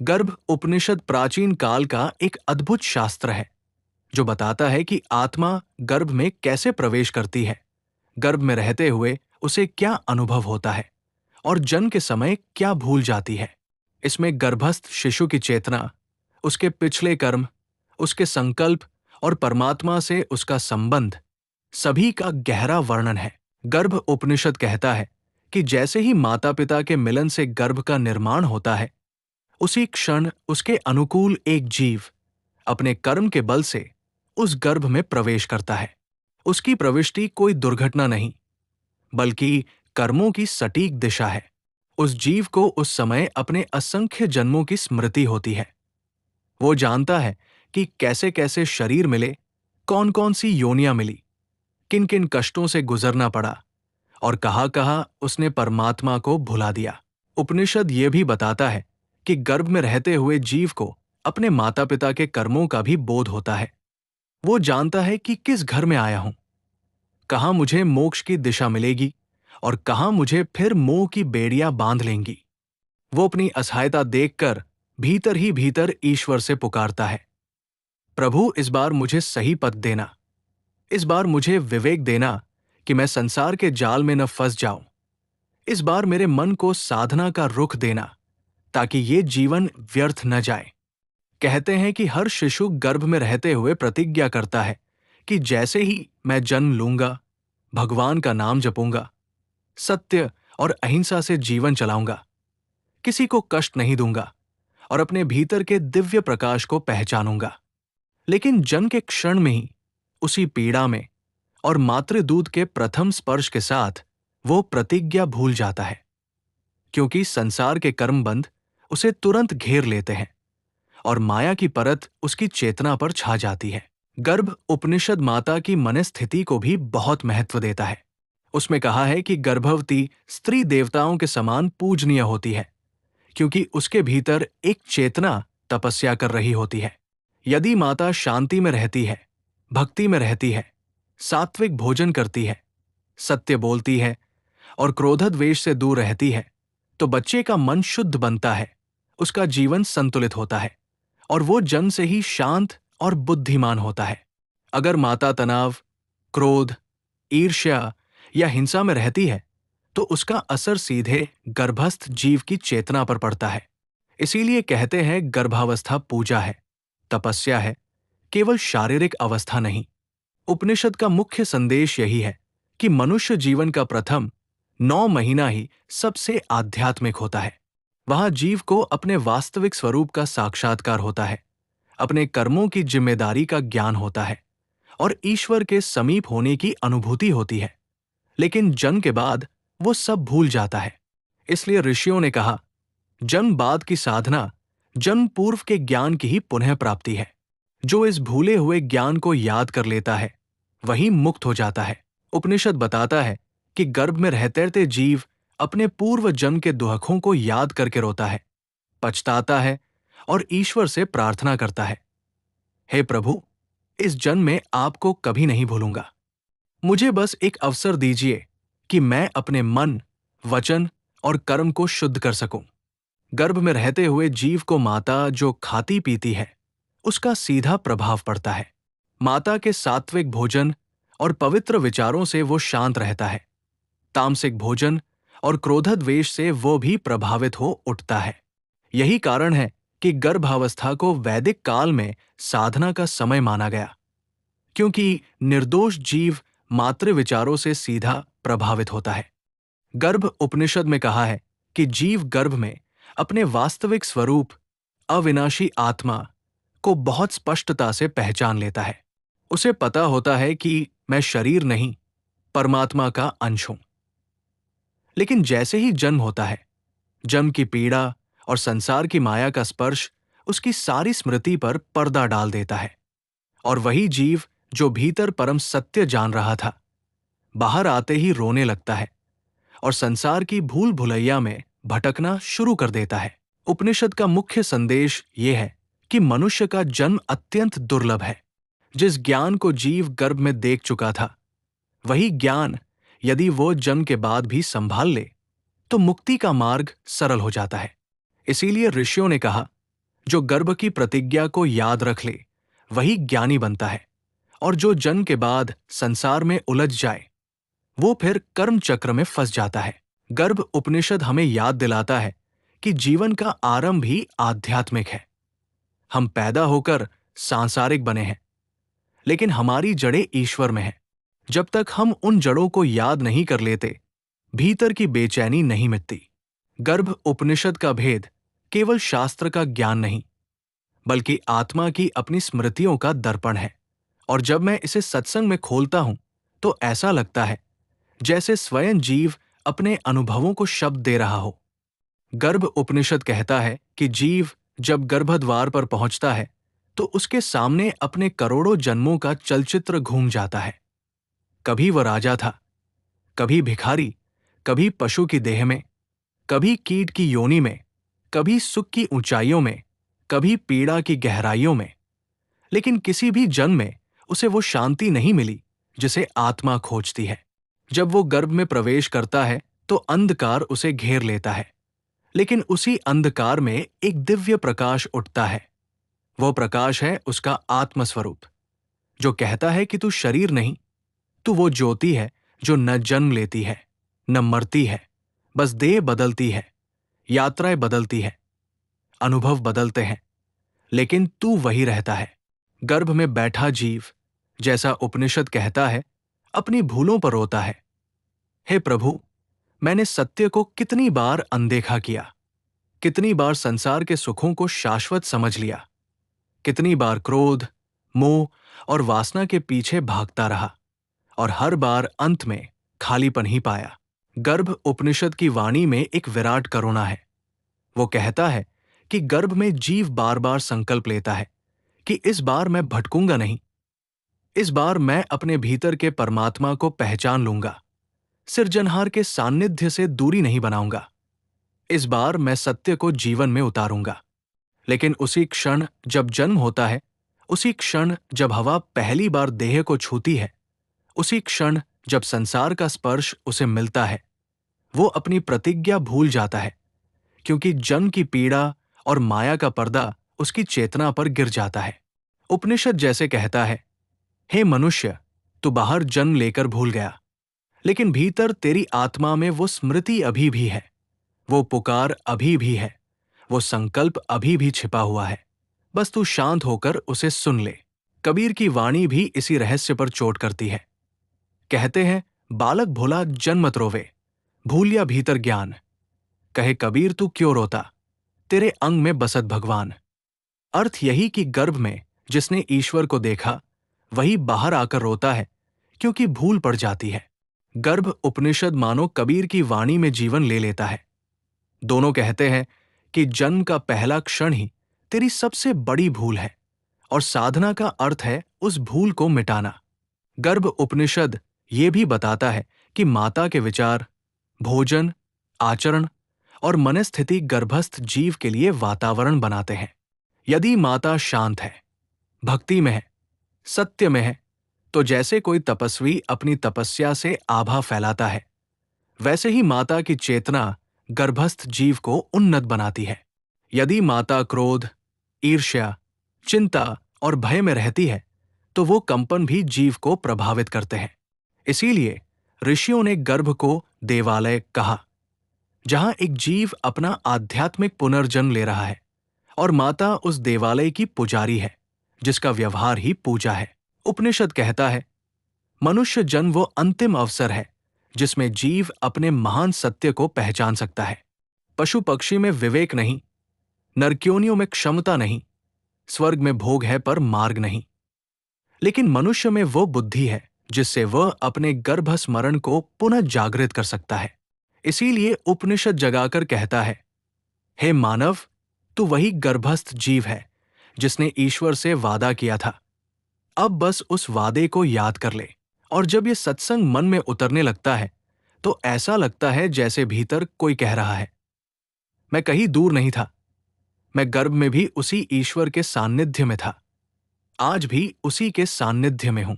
गर्भ उपनिषद प्राचीन काल का एक अद्भुत शास्त्र है जो बताता है कि आत्मा गर्भ में कैसे प्रवेश करती है, गर्भ में रहते हुए उसे क्या अनुभव होता है और जन्म के समय क्या भूल जाती है। इसमें गर्भस्थ शिशु की चेतना, उसके पिछले कर्म, उसके संकल्प और परमात्मा से उसका संबंध, सभी का गहरा वर्णन है। गर्भ उपनिषद कहता है कि जैसे ही माता पिता के मिलन से गर्भ का निर्माण होता है, उसी क्षण उसके अनुकूल एक जीव अपने कर्म के बल से उस गर्भ में प्रवेश करता है। उसकी प्रविष्टि कोई दुर्घटना नहीं, बल्कि कर्मों की सटीक दिशा है। उस जीव को उस समय अपने असंख्य जन्मों की स्मृति होती है। वो जानता है कि कैसे कैसे शरीर मिले, कौन कौन सी योनियां मिली, किन किन कष्टों से गुजरना पड़ा और कहाँ कहाँ उसने परमात्मा को भुला दिया। उपनिषद ये भी बताता है कि गर्भ में रहते हुए जीव को अपने माता पिता के कर्मों का भी बोध होता है। वो जानता है कि किस घर में आया हूं, कहाँ मुझे मोक्ष की दिशा मिलेगी और कहाँ मुझे फिर मोह की बेड़ियां बांध लेंगी। वो अपनी असहायता देखकर भीतर ही भीतर ईश्वर से पुकारता है, प्रभु इस बार मुझे सही पथ देना, इस बार मुझे विवेक देना कि मैं संसार के जाल में न फंस जाऊं। इस बार मेरे मन को साधना का रुख देना ताकि ये जीवन व्यर्थ न जाए। कहते हैं कि हर शिशु गर्भ में रहते हुए प्रतिज्ञा करता है कि जैसे ही मैं जन्म लूंगा, भगवान का नाम जपूंगा, सत्य और अहिंसा से जीवन चलाऊंगा, किसी को कष्ट नहीं दूंगा और अपने भीतर के दिव्य प्रकाश को पहचानूंगा। लेकिन जन्म के क्षण में ही उसी पीड़ा में और मातृदूध के प्रथम स्पर्श के साथ वो प्रतिज्ञा भूल जाता है, क्योंकि संसार के कर्मबंध उसे तुरंत घेर लेते हैं और माया की परत उसकी चेतना पर छा जाती है। गर्भ उपनिषद माता की मनस्थिति को भी बहुत महत्व देता है। उसमें कहा है कि गर्भवती स्त्री देवताओं के समान पूजनीय होती है, क्योंकि उसके भीतर एक चेतना तपस्या कर रही होती है। यदि माता शांति में रहती है, भक्ति में रहती है, सात्विक भोजन करती है, सत्य बोलती है और क्रोधद्वेष से दूर रहती है, तो बच्चे का मन शुद्ध बनता है, उसका जीवन संतुलित होता है और वो जन्म से ही शांत और बुद्धिमान होता है। अगर माता तनाव, क्रोध, ईर्ष्या या हिंसा में रहती है, तो उसका असर सीधे गर्भस्थ जीव की चेतना पर पड़ता है। इसीलिए कहते हैं गर्भावस्था पूजा है, तपस्या है, केवल शारीरिक अवस्था नहीं। उपनिषद का मुख्य संदेश यही है कि मनुष्य जीवन का प्रथम 9 महीना ही सबसे आध्यात्मिक होता है। वहां जीव को अपने वास्तविक स्वरूप का साक्षात्कार होता है, अपने कर्मों की जिम्मेदारी का ज्ञान होता है और ईश्वर के समीप होने की अनुभूति होती है। लेकिन जन्म के बाद वो सब भूल जाता है। इसलिए ऋषियों ने कहा, जन्म बाद की साधना जन्म पूर्व के ज्ञान की ही पुनः प्राप्ति है। जो इस भूले हुए ज्ञान को याद कर लेता है, वही मुक्त हो जाता है। उपनिषद बताता है कि गर्भ में रहते जीव अपने पूर्व जन्म के दुखों को याद करके रोता है, पछताता है और ईश्वर से प्रार्थना करता है, हे प्रभु, इस जन्म में आपको कभी नहीं भूलूंगा। मुझे बस एक अवसर दीजिए कि मैं अपने मन, वचन और कर्म को शुद्ध कर सकूं। गर्भ में रहते हुए जीव को माता जो खाती पीती है, उसका सीधा प्रभाव पड़ता है। माता के सात्विक भोजन और पवित्र विचारों से वो शांत रहता है। तामसिक भोजन और क्रोधद्वेष से वो भी प्रभावित हो उठता है। यही कारण है कि गर्भावस्था को वैदिक काल में साधना का समय माना गया, क्योंकि निर्दोष जीव मातृ विचारों से सीधा प्रभावित होता है। गर्भ उपनिषद में कहा है कि जीव गर्भ में अपने वास्तविक स्वरूप, अविनाशी आत्मा को बहुत स्पष्टता से पहचान लेता है। उसे पता होता है कि मैं शरीर नहीं, परमात्मा का अंश हूं। लेकिन जैसे ही जन्म होता है, जन्म की पीड़ा और संसार की माया का स्पर्श उसकी सारी स्मृति पर पर्दा डाल देता है और वही जीव जो भीतर परम सत्य जान रहा था, बाहर आते ही रोने लगता है और संसार की भूल भुलैया में भटकना शुरू कर देता है। उपनिषद का मुख्य संदेश ये है कि मनुष्य का जन्म अत्यंत दुर्लभ है। जिस ज्ञान को जीव गर्भ में देख चुका था, वही ज्ञान यदि वो जन्म के बाद भी संभाल ले, तो मुक्ति का मार्ग सरल हो जाता है। इसीलिए ऋषियों ने कहा जो गर्भ की प्रतिज्ञा को याद रख ले वही ज्ञानी बनता है, और जो जन्म के बाद संसार में उलझ जाए वो फिर कर्म चक्र में फंस जाता है। गर्भ उपनिषद हमें याद दिलाता है कि जीवन का आरंभ ही आध्यात्मिक है। हम पैदा होकर सांसारिक बने हैं, लेकिन हमारी जड़ें ईश्वर में हैं। जब तक हम उन जड़ों को याद नहीं कर लेते, भीतर की बेचैनी नहीं मिटती। गर्भ उपनिषद का भेद केवल शास्त्र का ज्ञान नहीं, बल्कि आत्मा की अपनी स्मृतियों का दर्पण है। और जब मैं इसे सत्संग में खोलता हूं तो ऐसा लगता है जैसे स्वयं जीव अपने अनुभवों को शब्द दे रहा हो। गर्भ उपनिषद कहता है कि जीव जब गर्भद्वार पर पहुंचता है तो उसके सामने अपने करोड़ों जन्मों का चलचित्र घूम जाता है। कभी वह राजा था, कभी भिखारी, कभी पशु की देह में, कभी कीट की योनि में, कभी सुख की ऊंचाइयों में, कभी पीड़ा की गहराइयों में। लेकिन किसी भी जन्म में उसे वो शांति नहीं मिली जिसे आत्मा खोजती है। जब वो गर्भ में प्रवेश करता है तो अंधकार उसे घेर लेता है, लेकिन उसी अंधकार में एक दिव्य प्रकाश उठता है। वो प्रकाश है उसका आत्मस्वरूप, जो कहता है कि तू शरीर नहीं, तू वो ज्योति है जो न जन्म लेती है न मरती है, बस देह बदलती है, यात्राएं बदलती है, अनुभव बदलते हैं, लेकिन तू वही रहता है। गर्भ में बैठा जीव, जैसा उपनिषद कहता है, अपनी भूलों पर रोता है। हे प्रभु, मैंने सत्य को कितनी बार अनदेखा किया, कितनी बार संसार के सुखों को शाश्वत समझ लिया, कितनी बार क्रोध, मोह और वासना के पीछे भागता रहा, और हर बार अंत में खालीपन ही पाया। गर्भ उपनिषद की वाणी में एक विराट करुणा है। वो कहता है कि गर्भ में जीव बार बार संकल्प लेता है कि इस बार मैं भटकूंगा नहीं, इस बार मैं अपने भीतर के परमात्मा को पहचान लूंगा, सिरजनहार के सान्निध्य से दूरी नहीं बनाऊंगा, इस बार मैं सत्य को जीवन में उतारूंगा। लेकिन उसी क्षण जब जन्म होता है, उसी क्षण जब हवा पहली बार देह को छूती है, उसी क्षण जब संसार का स्पर्श उसे मिलता है, वो अपनी प्रतिज्ञा भूल जाता है, क्योंकि जन्म की पीड़ा और माया का पर्दा उसकी चेतना पर गिर जाता है। उपनिषद जैसे कहता है, हे मनुष्य, तू बाहर जन्म लेकर भूल गया, लेकिन भीतर तेरी आत्मा में वो स्मृति अभी भी है, वो पुकार अभी भी है, वो संकल्प अभी भी छिपा हुआ है। बस तू शांत होकर उसे सुन ले। कबीर की वाणी भी इसी रहस्य पर चोट करती है। कहते हैं, बालक भोला जन्म मत रोवे, भूलिया भीतर ज्ञान। कहे कबीर, तू क्यों रोता, तेरे अंग में बसत भगवान। अर्थ यही कि गर्भ में जिसने ईश्वर को देखा वही बाहर आकर रोता है, क्योंकि भूल पड़ जाती है। गर्भ उपनिषद मानो कबीर की वाणी में जीवन ले लेता है। दोनों कहते हैं कि जन्म का पहला क्षण ही तेरी सबसे बड़ी भूल है, और साधना का अर्थ है उस भूल को मिटाना। गर्भ उपनिषद ये भी बताता है कि माता के विचार, भोजन, आचरण और मनस्थिति गर्भस्थ जीव के लिए वातावरण बनाते हैं। यदि माता शांत है, भक्ति में है, सत्य में है, तो जैसे कोई तपस्वी अपनी तपस्या से आभा फैलाता है, वैसे ही माता की चेतना गर्भस्थ जीव को उन्नत बनाती है। यदि माता क्रोध, ईर्ष्या, चिंता और भय में रहती है, तो वो कंपन भी जीव को प्रभावित करते हैं। इसीलिए ऋषियों ने गर्भ को देवालय कहा, जहां एक जीव अपना आध्यात्मिक पुनर्जन्म ले रहा है, और माता उस देवालय की पुजारी है, जिसका व्यवहार ही पूजा है। उपनिषद कहता है, मनुष्य जन्म वो अंतिम अवसर है जिसमें जीव अपने महान सत्य को पहचान सकता है। पशु पक्षी में विवेक नहीं, नरक्योनियों में क्षमता नहीं, स्वर्ग में भोग है पर मार्ग नहीं, लेकिन मनुष्य में वो बुद्धि है जिससे वह अपने गर्भ स्मरण को पुनः जागृत कर सकता है। इसीलिए उपनिषद जगाकर कहता है, हे मानव, तू वही गर्भस्थ जीव है जिसने ईश्वर से वादा किया था। अब बस उस वादे को याद कर ले। और जब ये सत्संग मन में उतरने लगता है तो ऐसा लगता है जैसे भीतर कोई कह रहा है, मैं कहीं दूर नहीं था, मैं गर्भ में भी उसी ईश्वर के सान्निध्य में था, आज भी उसी के सान्निध्य में हूं।